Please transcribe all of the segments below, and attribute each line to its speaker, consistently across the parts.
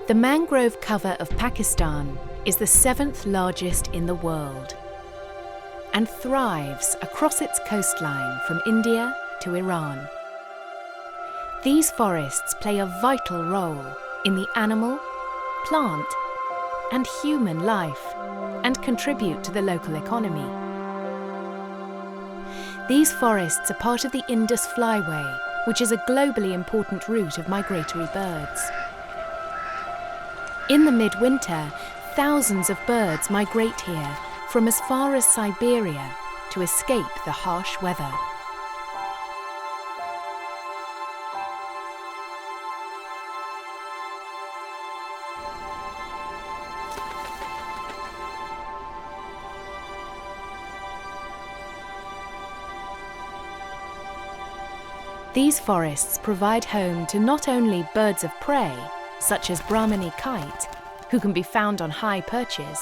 Speaker 1: The mangrove cover of Pakistan is the 7th largest in the world and thrives across its coastline from India to Iran. These forests play a vital role in the animal, plant, and human life and contribute to the local economy. These forests are part of the Indus Flyway, which is a globally important route of migratory birds. In the midwinter, thousands of birds migrate here from as far as Siberia to escape the harsh weather. These forests provide home to not only birds of prey, such as Brahmini kite, who can be found on high perches,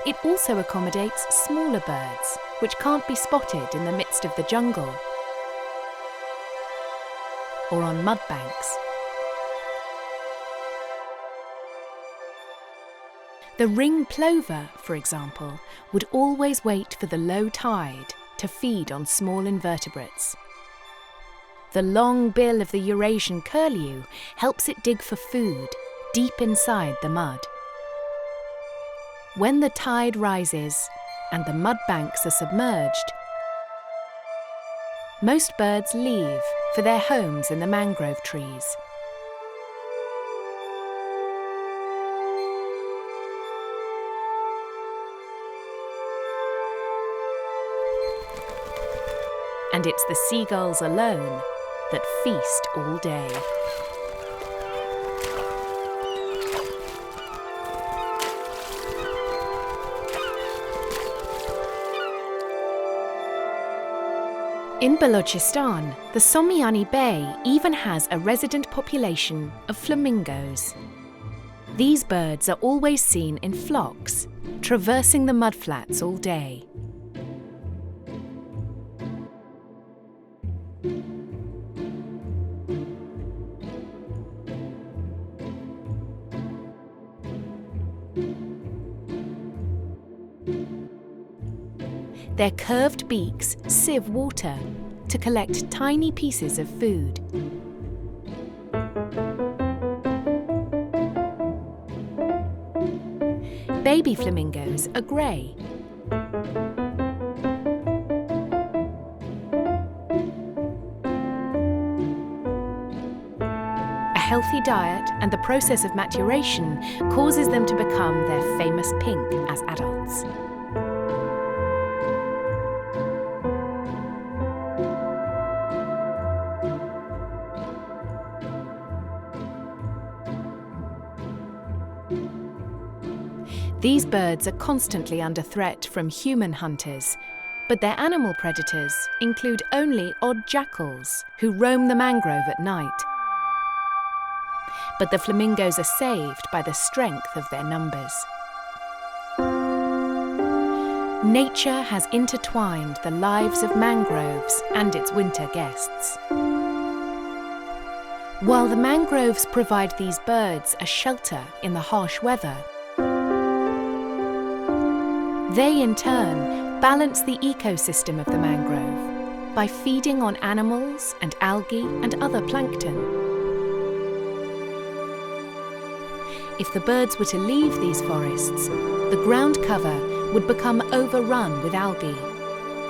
Speaker 1: it also accommodates smaller birds, which can't be spotted in the midst of the jungle or on mud banks. The ring plover, for example, would always wait for the low tide to feed on small invertebrates. The long bill of the Eurasian curlew helps it dig for food deep inside the mud. When the tide rises and the mud banks are submerged, most birds leave for their homes in the mangrove trees. And it's the seagulls alone that feast all day. In Balochistan, the Sommiani Bay even has a resident population of flamingos. These birds are always seen in flocks, traversing the mudflats all day. Their curved beaks sieve water to collect tiny pieces of food. Baby flamingos are grey. A healthy diet and the process of maturation causes them to become their famous pink as adults. These birds are constantly under threat from human hunters, but their animal predators include only odd jackals who roam the mangrove at night. But the flamingos are saved by the strength of their numbers. Nature has intertwined the lives of mangroves and its winter guests. While the mangroves provide these birds a shelter in the harsh weather, they, in turn, balance the ecosystem of the mangrove by feeding on animals and algae and other plankton. If the birds were to leave these forests, the ground cover would become overrun with algae,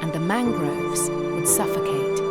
Speaker 1: and the mangroves would suffocate.